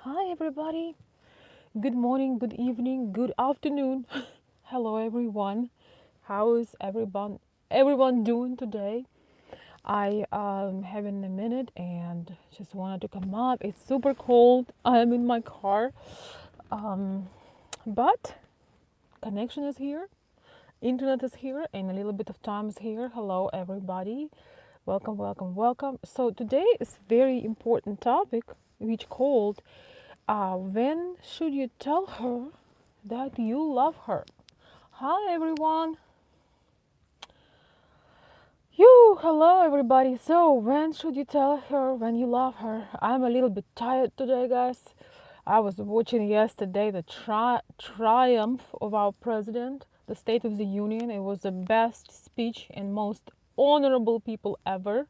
Hi, everybody. Good morning, good evening, good afternoon. Hello, everyone. How is everyone doing today? I having a minute and just wanted to come up. It's super cold. I am in my car, um, but connection is here, internet is here, and a little bit of time is here. Hello, everybody. Welcome, welcome, welcome. So today is very important topic, which called when should you tell her that you love her? Hi everyone. Hello everybody. So when should you tell her when you love her? I'm a little bit tired today, guys. I was watching yesterday the triumph of our president, the State of the Union. It was the best speech and most honorable people ever.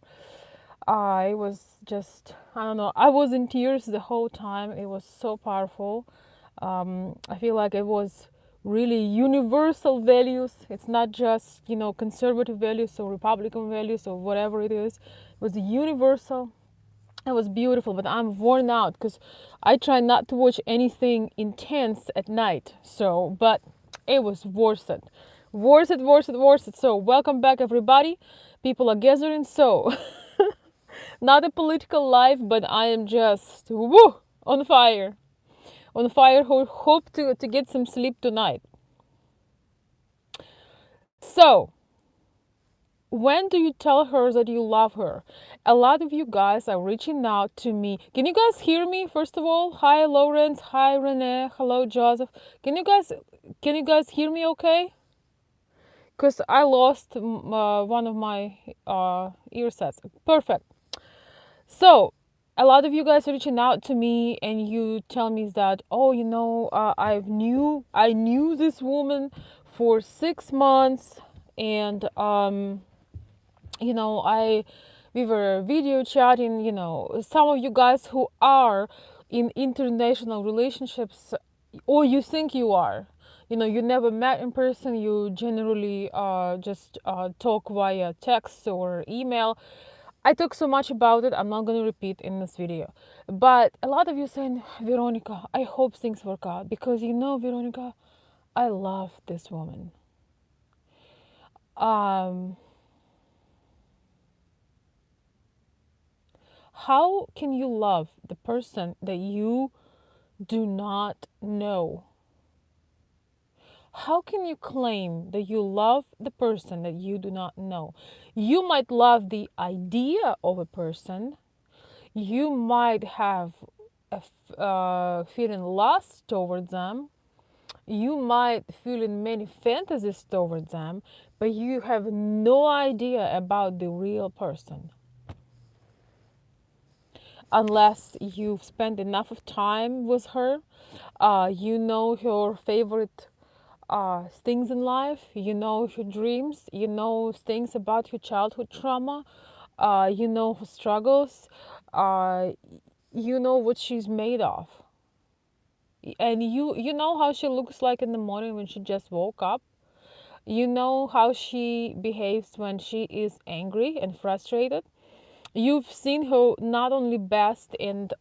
I was just, I don't know, I was in tears the whole time. It was so powerful. I feel like it was really universal values. It's not just, conservative values or Republican values or whatever it is. It was universal. It was beautiful, but I'm worn out because I try not to watch anything intense at night. So, but it was worth it. Worth it, worth it, worth it. So, welcome back, everybody. People are gathering. So, not a political life, but I am just woo, on fire. On fire, hope to get some sleep tonight. So, when do you tell her that you love her? A lot of you guys are reaching out to me. Can you guys hear me first of all? Hi Lawrence, hi Renee, hello Joseph. Can you guys hear me okay? Cuz I lost one of my earsets. Perfect. So, a lot of you guys are reaching out to me and you tell me that, oh, I knew this woman for 6 months, and I we were video chatting. Some of you guys who are in international relationships, or you think you are, you never met in person, you generally just talk via text or email. I talk so much about it, I'm not going to repeat in this video. But a lot of you saying, Veronica, I hope things work out, because Veronica, I love this woman. um How can you love the person that you do not know? How can you claim that you love the person that you do not know? You might love the idea of a person. You might have feeling lust towards them. You might feel in many fantasies towards them, but you have no idea about the real person unless you've spent enough of time with her. You know her favorite things in life, you know her dreams, you know things about her childhood trauma, you know her struggles, uh, you know what she's made of, and you know how she looks like in the morning when she just woke up. You know how she behaves when she is angry and frustrated. You've seen her not only best and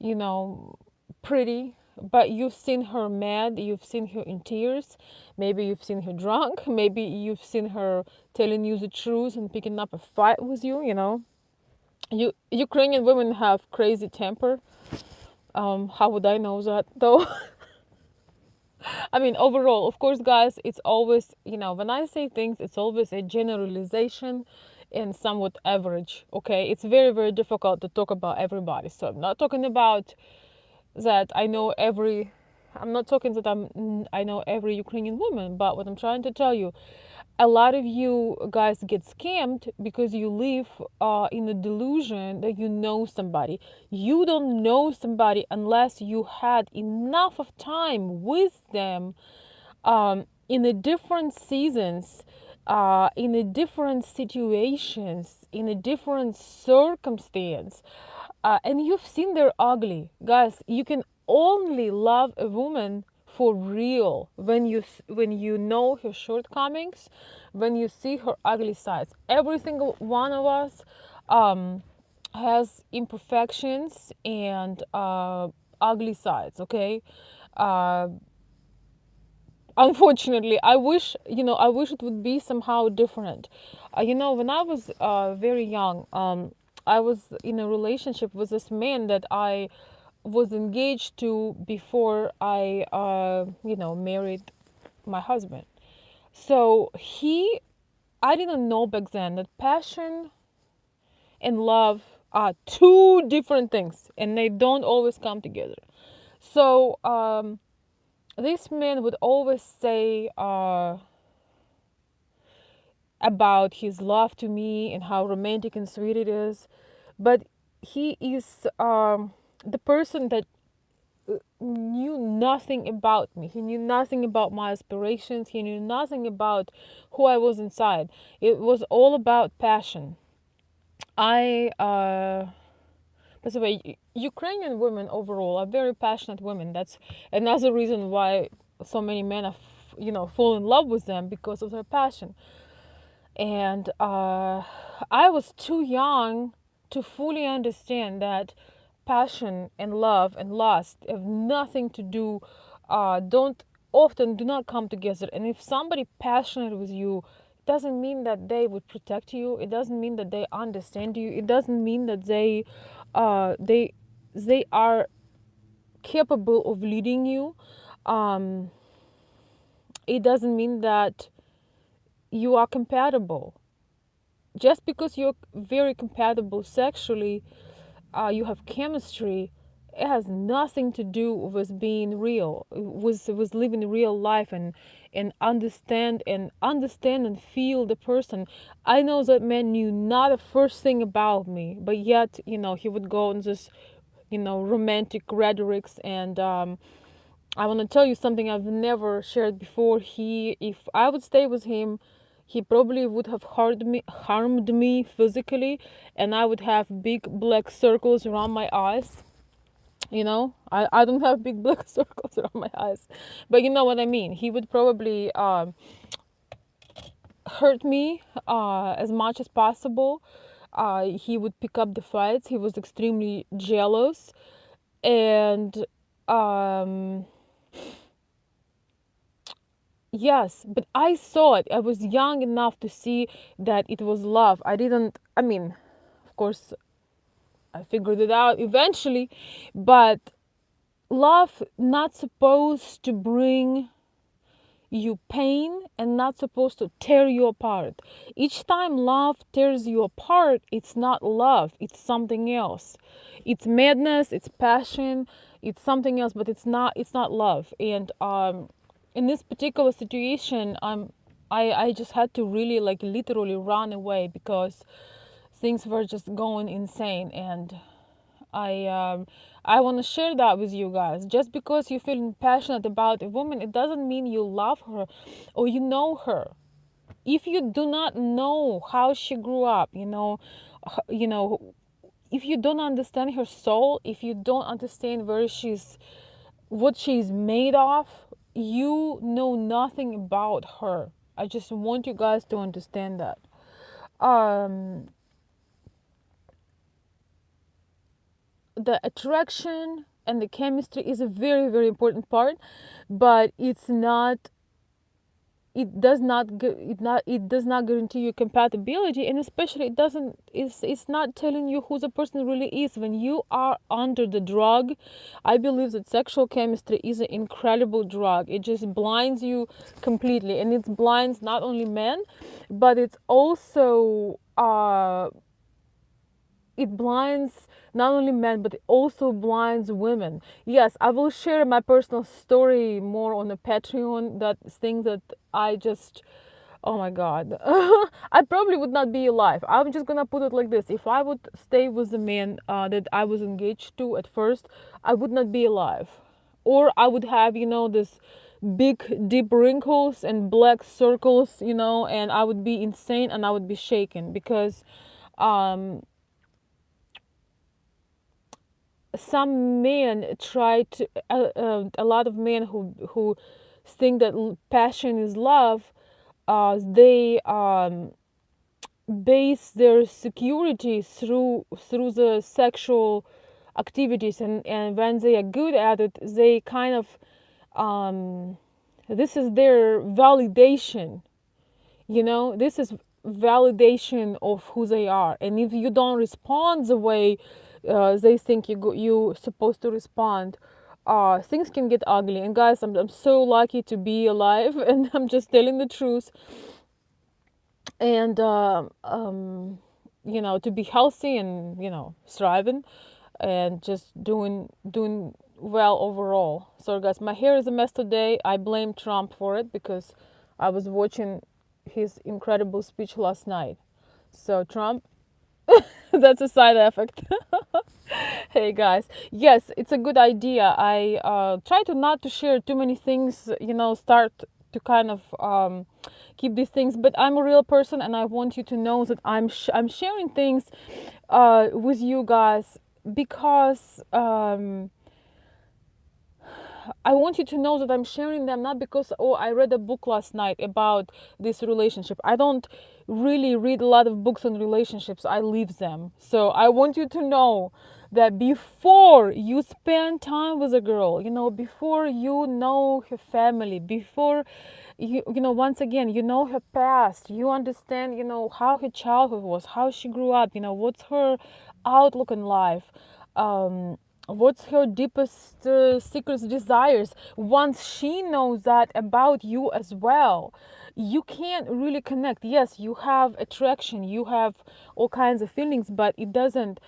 you know pretty, but you've seen her mad, you've seen her in tears, maybe you've seen her drunk, maybe you've seen her telling you the truth and picking up a fight with you. Ukrainian women have crazy temper. How would I know that though? I mean, overall, of course, guys, it's always, when I say things, it's always a generalization and somewhat average, okay? It's very, very difficult to talk about everybody. So I'm not talking about that I'm not talking that I know every Ukrainian woman, but what I'm trying to tell you, a lot of you guys get scammed because you live in a delusion that you know somebody. You don't know somebody unless you had enough of time with them, in the different seasons, in the different situations, in a different circumstance, and you've seen they're ugly. Guys, you can only love a woman for real when you know her shortcomings, when you see her ugly sides. Every single one of us has imperfections and ugly sides, okay? uh, Unfortunately, I wish it would be somehow different. When I was very young, I was in a relationship with this man that I was engaged to before I married my husband. So I didn't know back then that passion and love are two different things, and they don't always come together. So this man would always say about his love to me and how romantic and sweet it is, but he is the person that knew nothing about me. He knew nothing about my aspirations. He knew nothing about who I was inside. It was all about passion. I By the way, Ukrainian women overall are very passionate women. That's another reason why so many men are, fall in love with them, because of their passion. And I was too young to fully understand that passion and love and lust have nothing to do, do not come together. And if somebody passionate with you, it doesn't mean that they would protect you. It doesn't mean that they understand you. It doesn't mean that they are capable of leading you. Um, it doesn't mean that you are compatible. Just because you're very compatible sexually, you have chemistry, it has nothing to do with being real, with living real life, and understand and feel the person. I know that man knew not a first thing about me, but yet he would go on this romantic rhetorics. And I want to tell you something I've never shared before. If I would stay with him, he probably would have harmed me physically, and I would have big black circles around my eyes. I don't have big black circles around my eyes, but you know what I mean. He would probably hurt me as much as possible. He would pick up the fights. He was extremely jealous, and um, yes, but I saw it. I was young enough to see that it was love. I mean, of course, I figured it out eventually, but love not supposed to bring you pain and not supposed to tear you apart. Each time love tears you apart, it's not love, it's something else. It's madness, it's passion, it's something else, but it's not love. And in this particular situation, I just had to really, like, literally run away because things were just going insane. And I want to share that with you guys. Just because you feel passionate about a woman, it doesn't mean you love her or you know her. If you do not know how she grew up, if you don't understand her soul, if you don't understand what she's made of, you know nothing about her. I just want you guys to understand that. Um, the attraction and the chemistry is a very, very important part, but it does not guarantee you compatibility. And especially it's not telling you who the person really is. When you are under the drug, I believe that sexual chemistry is an incredible drug. It just blinds you completely, and it blinds not only men, but it's also it blinds not only men, but it also blinds women. Yes, I will share my personal story more on the Patreon. That things that I just, oh my god, I probably would not be alive. I'm just gonna put it like this: if I would stay with the man that I was engaged to at first, I would not be alive, or I would have this big deep wrinkles and black circles, and I would be insane and I would be shaken because um some men try to a lot of men who think that passion is love, they base their security through the sexual activities, and when they are good at it, they kind of this is their validation, this is validation of who they are. And if you don't respond the way they think you supposed to respond, things can get ugly. And guys, I'm so lucky to be alive and I'm just telling the truth. And to be healthy and thriving and just doing well overall. So guys, my hair is a mess today. I blame Trump for it because I was watching his incredible speech last night. So Trump, that's a side effect. Hey guys, yes, it's a good idea. I try to not to share too many things, start to kind of keep these things, but I'm a real person and I want you to know that I'm sharing things with you guys because I want you to know that I'm sharing them not because, I read a book last night about this relationship. I don't really read a lot of books on relationships. I live them. So I want you to know that before you spend time with a girl, before you know her family, before once again, her past, you understand, how her childhood was, how she grew up, what's her outlook in life, what's her deepest secrets, desires. Once she knows that about you as well, you can't really connect. Yes, you have attraction, you have all kinds of feelings, but it doesn't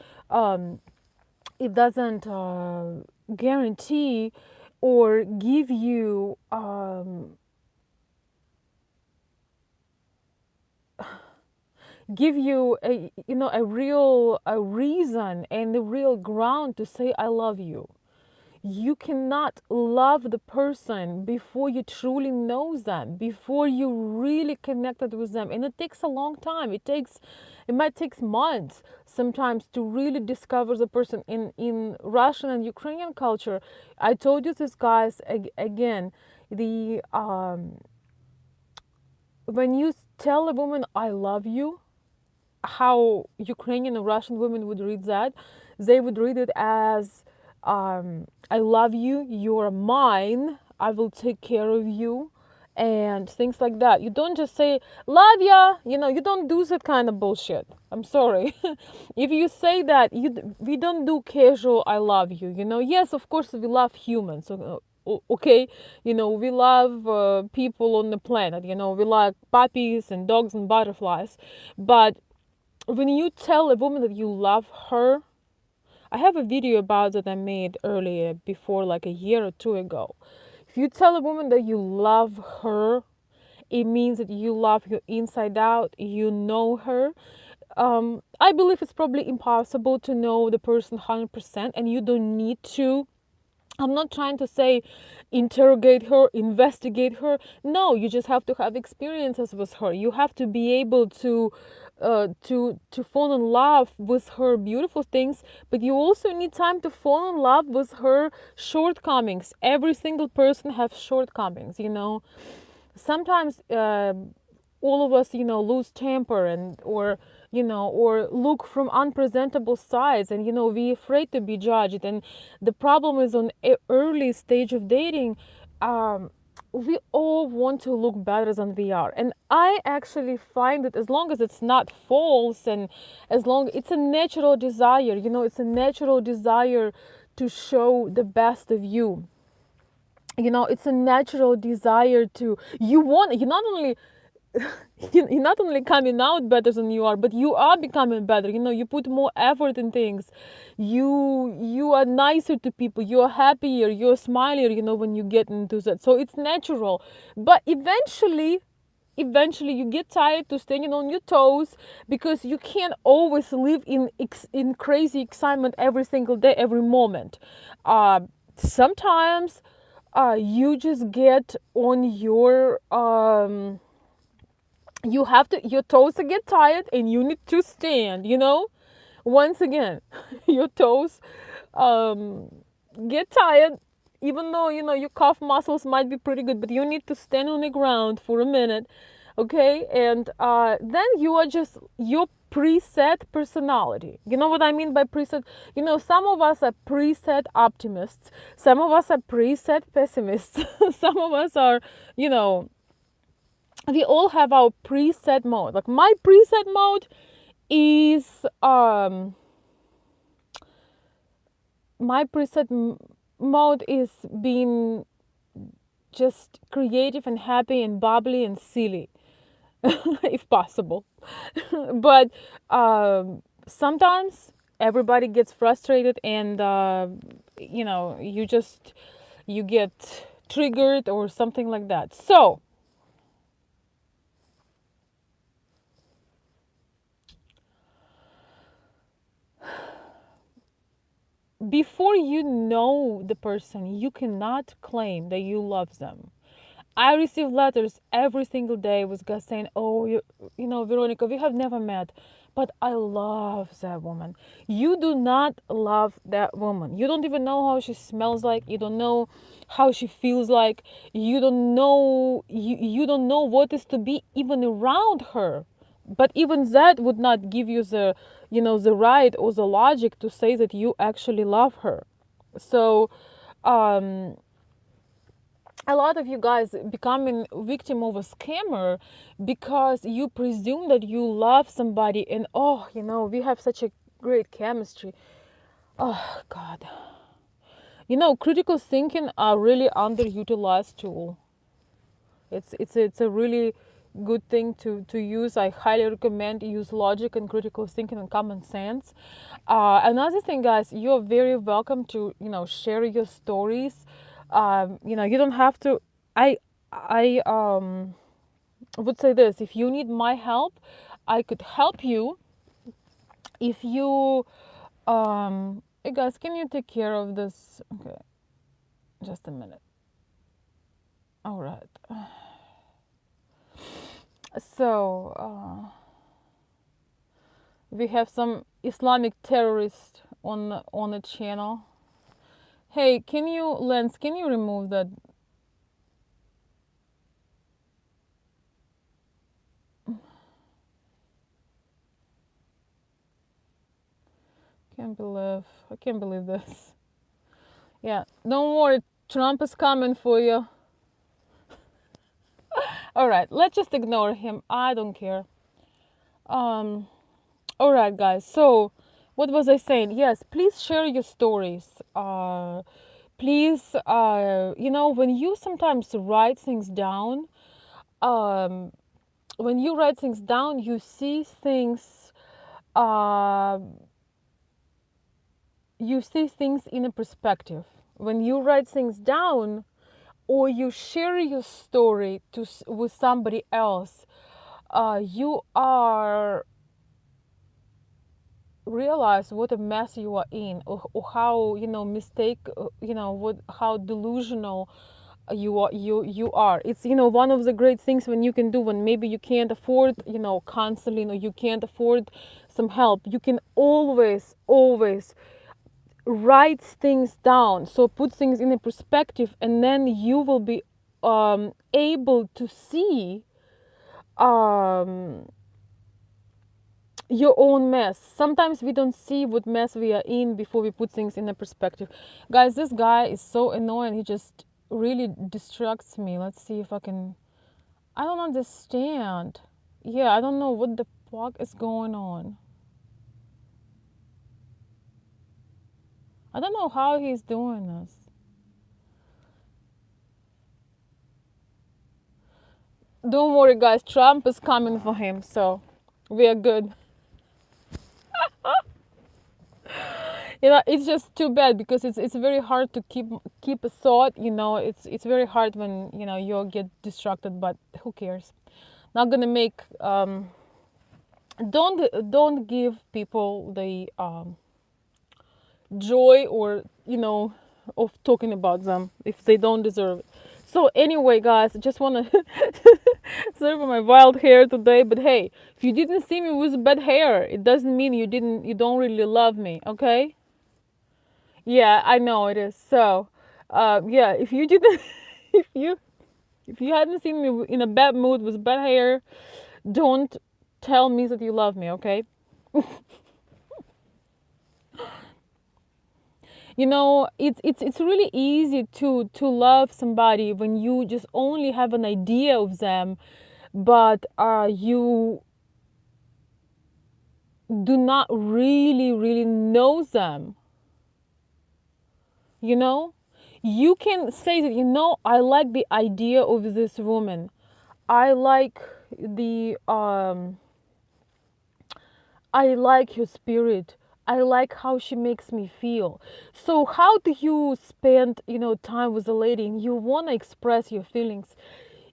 guarantee or give you a reason and a real ground to say I love you. You cannot love the person before you truly know them, before you really connected with them. And it takes a long time. It might take months sometimes to really discover the person. In Russian and Ukrainian culture, I told you this, guys, again, the when you tell a woman I love you, how Ukrainian and Russian women would read that, they would read it as I love you, you're mine, I will take care of you, and things like that. You don't just say love ya, you don't do that kind of bullshit. I'm sorry. If you say that, we don't do casual I love you. Yes, of course we love humans. Okay, we love people on the planet. We like puppies and dogs and butterflies, but when you tell a woman that you love her, I have a video about that I made earlier, before, like a year or two ago. If you tell a woman that you love her, it means that you love her inside out, you know her. I believe it's probably impossible to know the person 100%, and you don't need to. I'm not trying to say interrogate her, investigate her. No, you just have to have experiences with her. You have to be able to fall in love with her beautiful things, but you also need time to fall in love with her shortcomings. Every single person has shortcomings. Sometimes all of us, lose temper or look from unpresentable sides, and we're afraid to be judged. And the problem is, on early stage of dating, we all want to look better than we are. And I actually find that as long as it's not false, and as long it's a natural desire, it's a natural desire to show the best of you. It's a natural desire to, you you're not only coming out better than you are, but you are becoming better. You put more effort in things. You are nicer to people. You are happier. You're smilier. When you get into that, so it's natural. But eventually you get tired to standing on your toes, because you can't always live in crazy excitement every single day, every moment. Sometimes you just get on your your toes get tired and you need to stand. Once again, your toes get tired, even though your calf muscles might be pretty good, but you need to stand on the ground for a minute, Okay, and then you are just your preset personality. You know what I mean by preset? You know, some of us are preset optimists, some of us are preset pessimists, some of us are, you know, we all have our preset mode. Like my preset mode is my preset mode is being just creative and happy and bubbly and silly, if possible. But sometimes everybody gets frustrated, and you know, you get triggered or something like that. So before you know the person, you cannot claim that you love them. I receive letters every single day with guys saying, "Oh, you know, Veronica, we have never met, but I love that woman." You do not love that woman. You don't even know how she smells like. You don't know how she feels like. You don't know what is to be even around her. But even that would not give you the, you know, the right or the logic to say that you actually love her. So um a lot of you guys becoming victim of a scammer because you presume that you love somebody, and oh, you know, we have such a great chemistry. Oh god, you know, critical thinking are really underutilized tool. It's a really good thing to use. I highly recommend use logic and critical thinking and common sense. Another thing, guys, you're very welcome to, you know, share your stories. You know, you don't have to. I would say this: if you need my help, I could help you. If you hey guys, can you take care of this? Okay, just a minute. All right. So we have some Islamic terrorist on the channel. Hey, can you, Lens, can you remove that? Can't believe, I can't believe this. Yeah, don't worry, Trump is coming for you. All right, let's just ignore him. I don't care. Um, all right, guys. So, what was I saying? Yes, please share your stories. Please, you know, when you sometimes write things down, um, when you write things down, you see things. Uh, you see things in a perspective. When you write things down, or you share your story with somebody else, you are realize what a mess you are in, or how, you know, mistake, you know, what, how delusional you are. It's, you know, one of the great things when you can do, when maybe you can't afford, you know, counseling, or you can't afford some help, you can always write things down. So put things in a perspective, and then you will be able to see um, your own mess. Sometimes we don't see what mess we are in before we put things in a perspective. Guys, this guy is so annoying. He just really distracts me. Let's see if I can. I don't understand. Yeah, I don't know what the fuck is going on. I don't know how he's doing this. Don't worry, guys. Trump is coming for him, so we are good. You know, it's just too bad because it's very hard to keep a thought. You know, it's very hard when, you know, you get distracted. But who cares? Not gonna make don't give people the joy, or, you know, of talking about them if they don't deserve it. So anyway, guys, I just want to sorry for my wild hair today, but hey, if you didn't see me with bad hair, it doesn't mean you don't really love me, okay? Yeah, I know it is. So yeah, if you didn't if you If you hadn't seen me in a bad mood with bad hair, don't tell me that you love me, okay? You know, it's really easy to love somebody when you just only have an idea of them, but you do not really know them. You know, you can say that, you know, I like the idea of this woman. I like the I like her spirit. I like how she makes me feel. So how do you spend, you know, time with a lady and you want to express your feelings?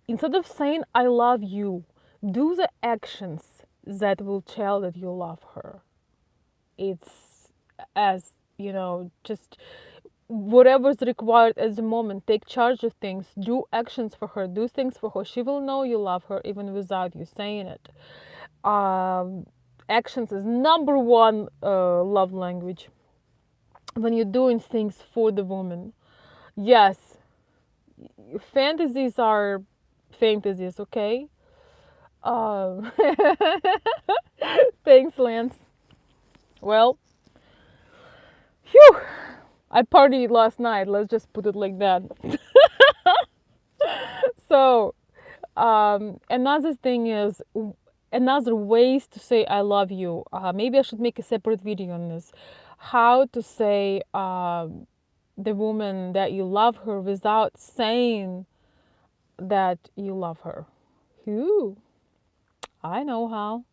Instead of saying I love you, do the actions that will tell that you love her. It's as, you know, just whatever's required at the moment. Take charge of things. Do actions for her. Do things for her. She will know you love her even without you saying it. Um, Actions is number one love language. When you're doing things for the woman, yes, fantasies are fantasies, okay? Um, Thanks, Lance. Well, phew, I partied last night. Let's just put it like that. So, another thing is another ways to say I love you. Maybe I should make a separate video on this. How to say the woman that you love her without saying that you love her. Whew, I know how.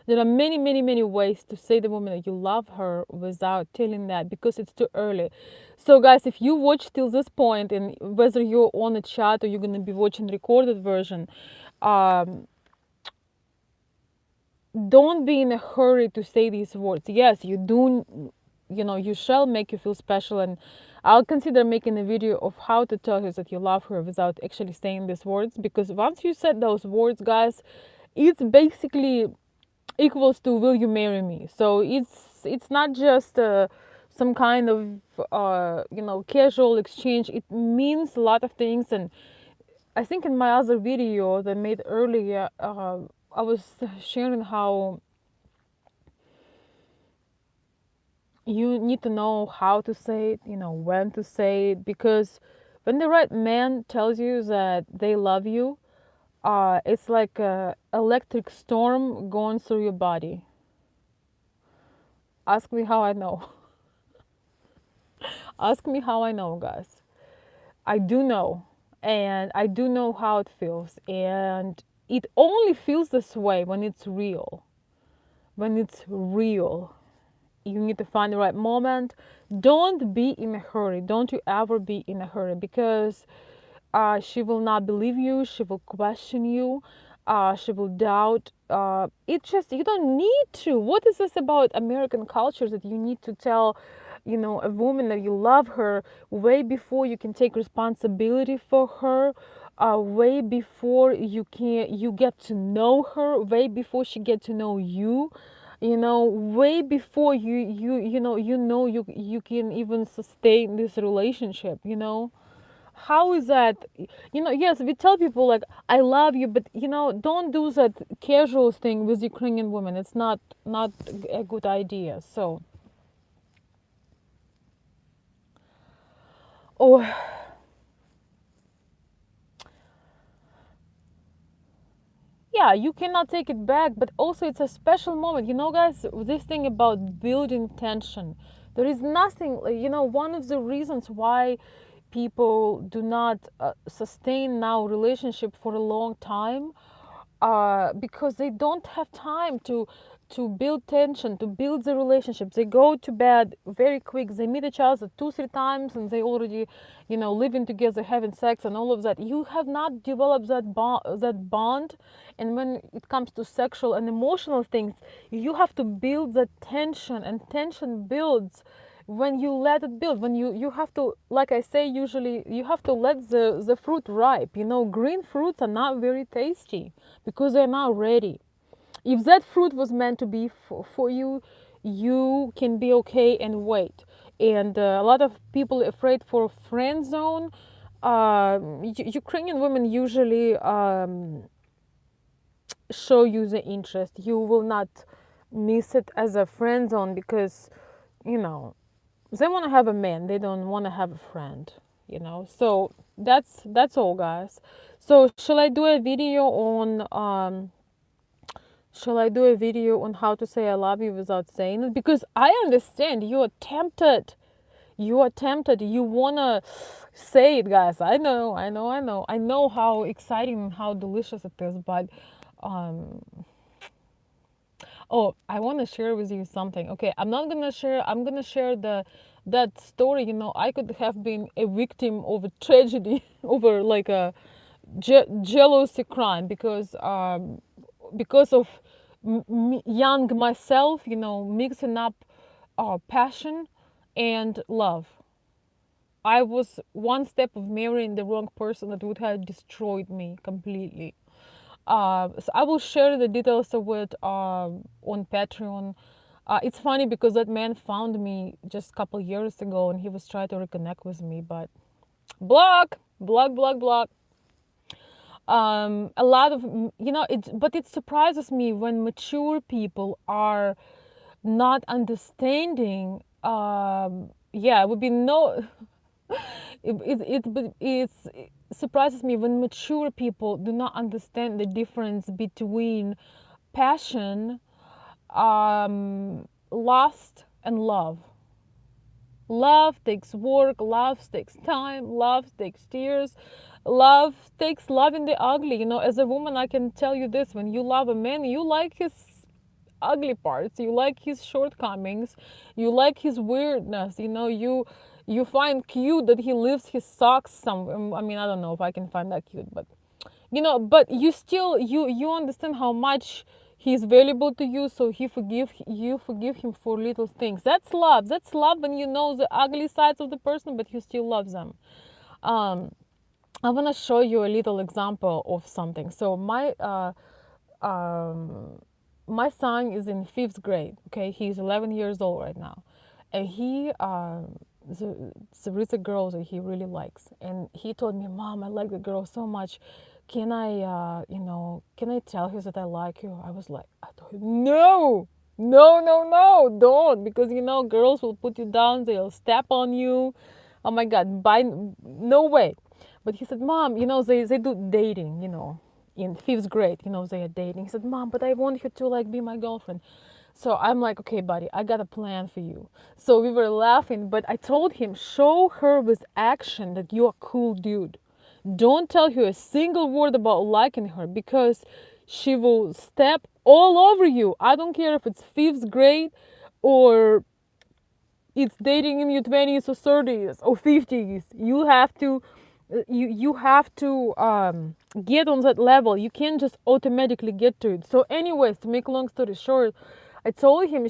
There are many ways to say the woman that you love her without telling that, because it's too early. So guys, if you watch till this point, and whether you're on a chat or you're going to be watching recorded version, um, don't be in a hurry to say these words. Yes, you do, you know, you shall make you feel special, and I'll consider making a video of how to tell her that you love her without actually saying these words, because once you said those words, guys, it's basically equals to will you marry me. So it's not just some kind of you know, casual exchange. It means a lot of things. And I think in my other video that I made earlier, I was sharing how you need to know how to say it, you know, when to say it, because when the right man tells you that they love you, it's like a electric storm going through your body. Ask me how I know. Ask me how I know, guys. I do know, and I do know how it feels, and it only feels this way when it's real. When it's real, you need to find the right moment. Don't be in a hurry. Don't you ever be in a hurry, because she will not believe you. She will question you. She will doubt. It just, you don't need to. What is this about American culture that you need to tell, you know, a woman that you love her way before you can take responsibility for her, way before you get to know her, way before she get to know you, you know, way before you can even sustain this relationship, you know. How is that? You know, yes, we tell people like I love you, but you know, don't do that casual thing with Ukrainian women. It's not a good idea. So, oh, yeah, you cannot take it back, but also it's a special moment. You know, guys, this thing about building tension. There is nothing, you know, one of the reasons why people do not sustain now relationship for a long time, because they don't have time to build tension, to build the relationship. They go to bed very quick. They meet each other 2-3 times, and they already, you know, living together, having sex, and all of that. You have not developed that bond. And when it comes to sexual and emotional things, you have to build that tension, and tension builds when you let it build, when you have to, like I say, usually you have to let the fruit ripe. You know, green fruits are not very tasty because they're not ready. If that fruit was meant to be for you, you can be okay and wait. And a lot of people are afraid for friend zone. Ukrainian women usually show you the interest. You will not miss it as a friend zone because, you know, they want to have a man. They don't want to have a friend, you know. So that's all, guys. So shall I do a video on how to say I love you without saying it? Because I understand you are tempted. You are tempted. You wanna say it, guys. I know, I know, I know. I know how exciting and how delicious it is, but um oh, I want to share with you something. Okay, I'm not gonna share. I'm gonna share that story. You know, I could have been a victim of a tragedy over like a jealousy crime because of young myself. You know, mixing up passion and love. I was one step of marrying the wrong person that would have destroyed me completely. So I will share the details of it on Patreon. It's funny because that man found me just a couple years ago and he was trying to reconnect with me, but block, block, block, block. A lot of, but it surprises me when mature people are not understanding. Yeah, it would be no. It surprises me when mature people do not understand the difference between passion, lust, and love. Love takes work, love takes time, love takes tears, love takes loving the ugly. You know, as a woman, I can tell you this: when you love a man, you like his ugly parts, you like his shortcomings, you like his weirdness. You know, you find cute that he leaves his socks somewhere. I mean, I don't know if I can find that cute, but but you still you understand how much he's valuable to you, so you forgive him for little things. That's love. That's love when you know the ugly sides of the person, but you still love them. um I want to show you a little example of something. So um my son is in fifth grade. Okay, he's 11 years old right now, and there is a girl that he really likes, and he told me, "Mom, I like the girl so much. Can I, can I tell her that I like you?" I told him, no, no, no, no, don't, because girls will put you down, they'll step on you. Oh my God, no way. But he said, "Mom, they do dating, in fifth grade, they are dating." He said, "Mom, but I want her to like be my girlfriend." So I'm like, "Okay, buddy, I got a plan for you." So we were laughing, but I told him, show her with action that you're a cool dude. Don't tell her a single word about liking her, because she will step all over you. I don't care if it's fifth grade or it's dating in your 20s or 30s or 50s. You have to get on that level. You can't just automatically get to it. So anyways, to make a long story short, I told him,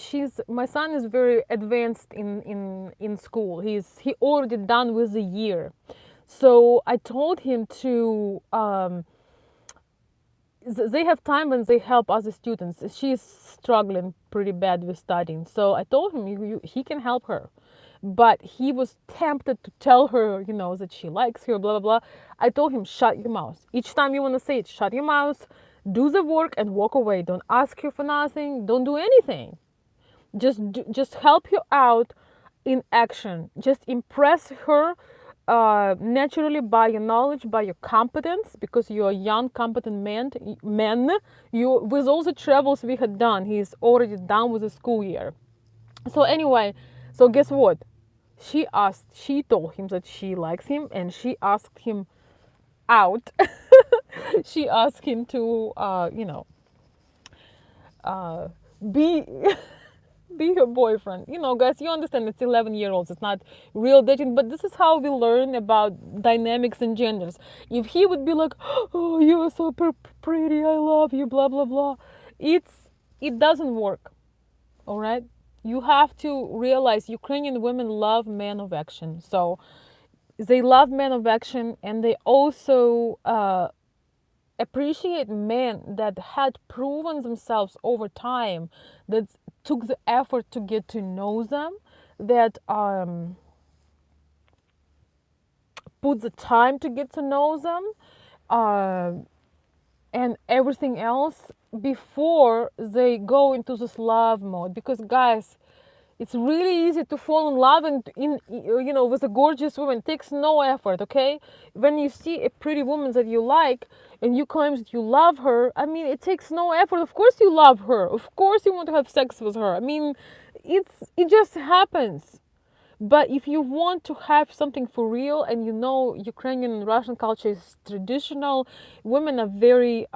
my son is very advanced in school. He already done with a year. So I told him to they have time when they help other students. She's struggling pretty bad with studying. So I told him he can help her. But he was tempted to tell her, that she likes her, blah, blah, blah. I told him, shut your mouth. Each time you want to say it, shut your mouth, do the work, and walk away. Don't ask her for nothing. Don't do anything. Just help you out in action. Just impress her naturally by your knowledge, by your competence, because you're a young, competent man. You, with all the travels we had done, he's already done with the school year. So anyway, so guess what? She told him that she likes him, and she asked him out. She asked him to, uh, be be her boyfriend. Guys, you understand it's 11-year-olds. It's not real dating, but this is how we learn about dynamics and genders. If he would be like, "Oh, you're so pretty, I love you, blah, blah, blah," it doesn't work. All right? You have to realize Ukrainian women love men of action. So they love men of action, and they also appreciate men that had proven themselves over time, that took the effort to get to know them, that put the time to get to know them, uh, and everything else before they go into this love mode. Because guys, it's really easy to fall in love and with a gorgeous woman. It takes no effort, okay? When you see a pretty woman that you like and you claim that you love her, I mean, it takes no effort. Of course you love her. Of course you want to have sex with her. I mean, it just happens. But if you want to have something for real, and Ukrainian and Russian culture is traditional, women are very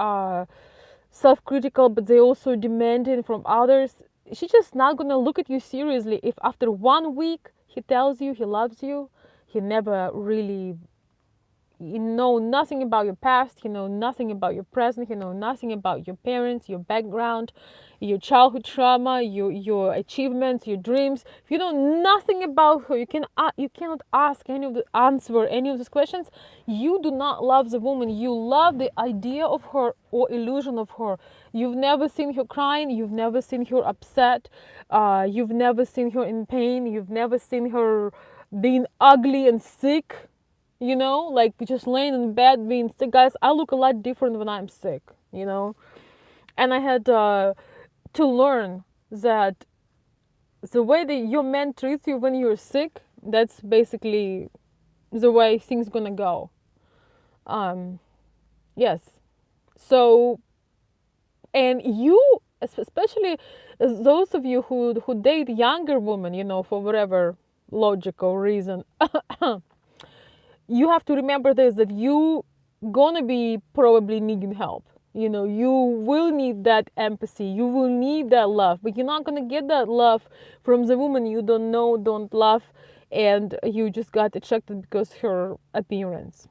self-critical, but they also demanding from others. She's just not gonna look at you seriously if after 1 week he tells you he loves you. He never really nothing about your past, nothing about your present, nothing about your parents, your background, your childhood trauma, your achievements, your dreams. If you know nothing about her, you cannot answer any of these questions. You do not love the woman. You love the idea of her or illusion of her. You've never seen her crying. You've never seen her upset. You've never seen her in pain. You've never seen her being ugly and sick, like just laying in bed being sick. Guys, I look a lot different when I'm sick, and I had to learn that the way that your man treats you when you're sick, that's basically the way things gonna go. Yes. So, and you, especially those of you who date younger women, for whatever logical reason, you have to remember this, that you gonna be probably needing help. You will need that empathy, you will need that love, but you're not gonna get that love from the woman you don't know, don't love, and you just got attracted because her appearance.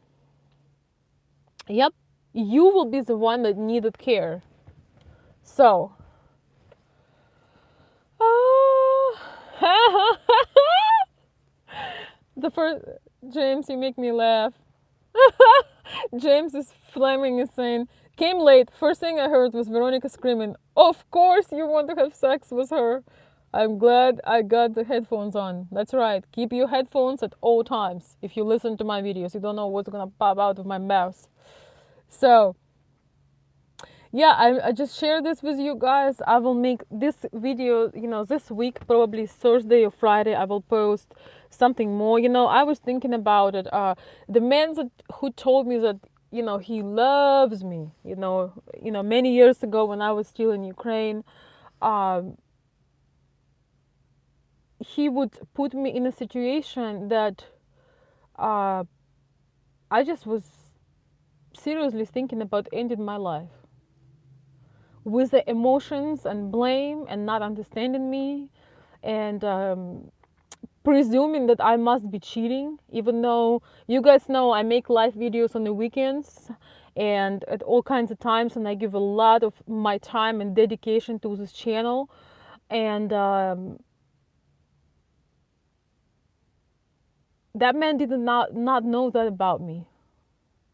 Yep, you will be the one that needed care. So the first, James, you make me laugh. James is flaming and saying, came late. First thing I heard was Veronica screaming, of course you want to have sex with her. I'm glad I got the headphones on. That's right. Keep your headphones at all times. If you listen to my videos, you don't know what's going to pop out of my mouth. So, yeah, I just share this with you guys. I will make this video, this week, probably Thursday or Friday, I will post something more. I was thinking about it. The man who told me that, he loves me, many years ago when I was still in Ukraine, he would put me in a situation that I just was seriously thinking about ending my life, with the emotions and blame and not understanding me, and presuming that I must be cheating, even though you guys know I make live videos on the weekends and at all kinds of times, and I give a lot of my time and dedication to this channel. And that man did not know that about me.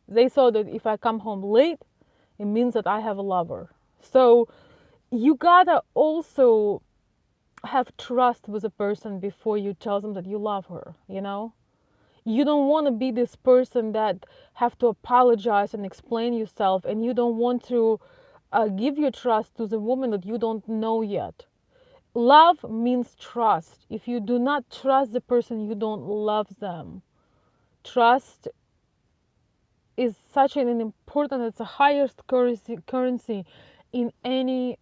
They saw that if I come home late, it means that I have a lover. So you gotta also have trust with a person before you tell them that you love her. You don't want to be this person that have to apologize and explain yourself, and you don't want to give your trust to the woman that you don't know yet. Love means trust. If you do not trust the person, you don't love them. Trust is such an important, it's the highest currency in any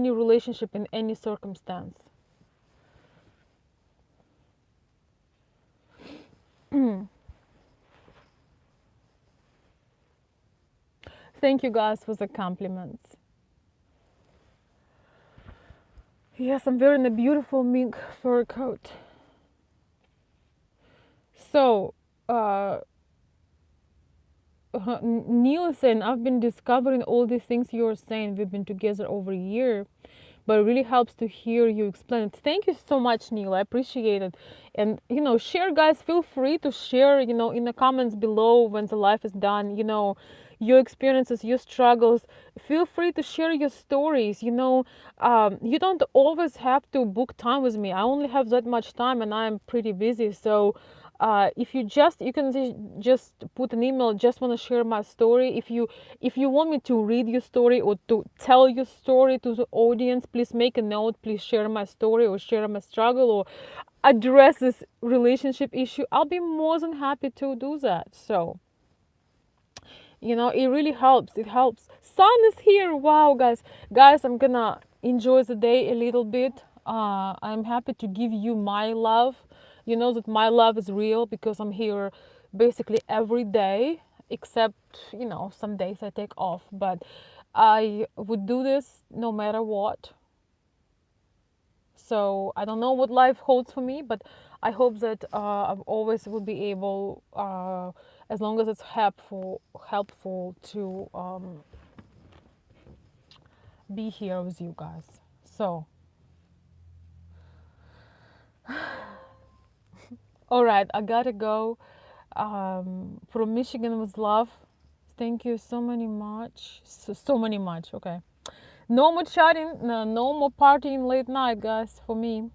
relationship, in any circumstance. Thank you guys for the compliments. Yes, I'm wearing a beautiful mink fur coat. So, Neil is saying, I've been discovering all these things you're saying. We've been together over a year, but it really helps to hear you explain it. Thank you so much, Neil. I appreciate it. And, share, guys. Feel free to share, in the comments below when the live is done. your experiences, your struggles. Feel free to share your stories. You don't always have to book time with me. I only have that much time, and I'm pretty busy. So if you can just put an email. Just want to share my story. If you want me to read your story or to tell your story to the audience, please make a note. Please share my story or share my struggle or address this relationship issue. I'll be more than happy to do that. So it really helps. It helps. Sun is here. Wow, guys, I'm gonna enjoy the day a little bit. I'm happy to give you my love. You know that my love is real because I'm here basically every day, except some days I take off, but I would do this no matter what. So I don't know what life holds for me, but I hope that I always will be able, as long as it's helpful to be here with you guys. So, all right, I gotta go. From Michigan with love. Thank you so many much. So many much. Okay. No more chatting. No more partying late night, guys. For me.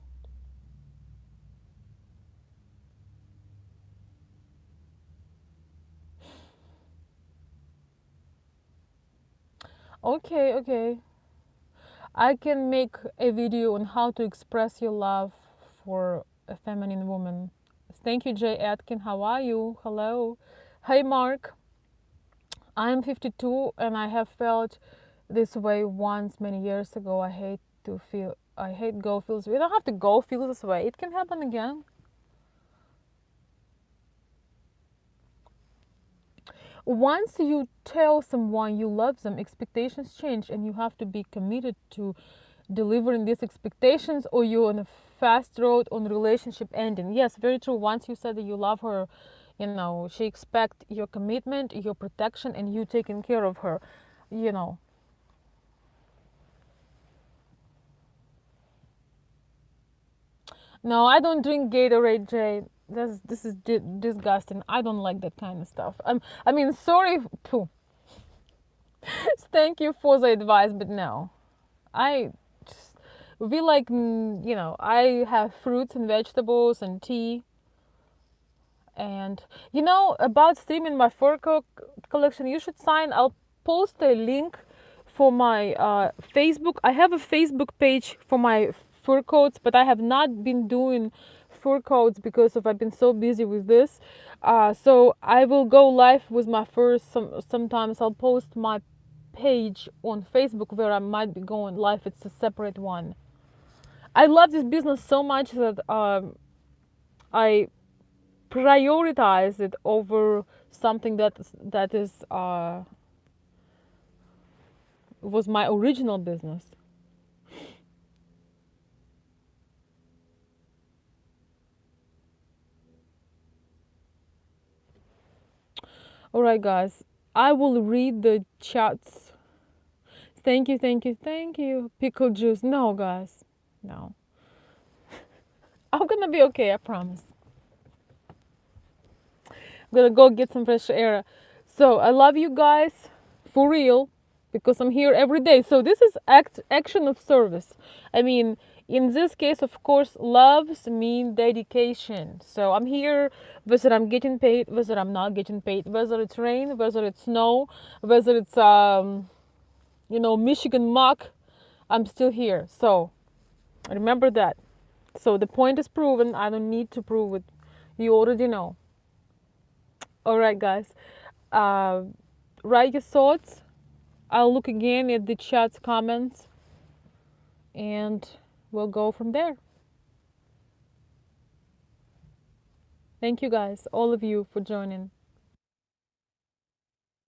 Okay. Okay. I can make a video on how to express your love for a feminine woman. Thank you, Jay Atkin. How are you? Hello. Hey, Mark. I'm 52 and I have felt this way once many years ago. I hate go feels. We don't have to go feel this way. It can happen again. Once you tell someone you love them, expectations change and you have to be committed to delivering these expectations or you're on a fast road on relationship ending. Yes, very true. Once you said that you love her, she expect your commitment, your protection, and you taking care of her. you know no, I don't drink Gatorade, Jay. This is disgusting. I don't like that kind of stuff. I mean, sorry. Phew. Thank you for the advice, but no. I just, we like, I have fruits and vegetables and tea. And about streaming my fur collection, you should sign. I'll post a link for my Facebook. I have a Facebook page for my fur coats, but I have not been doing fur coats because I've been so busy with this. So I will go live with my furs. Sometimes I'll post my page on Facebook where I might be going live. It's a separate one. I love this business so much that I prioritize it over something that is was my original business. All right, guys, I will read the chats. Thank you, thank you, thank you. Pickle juice. No, guys, no. I'm gonna be okay. I promise. I'm gonna go get some fresh air. So I love you guys for real because I'm here every day. So this is action of service. I mean, in this case, of course, loves mean dedication. So I'm here whether I'm getting paid, whether I'm not getting paid, whether it's rain, whether it's snow, whether it's Michigan muck. I'm still here. So remember that. So the point is proven. I don't need to prove it. You already know. All right, guys. Uh, Write your thoughts. I'll look again at the chat's comments and we'll go from there. Thank you guys, all of you, for joining.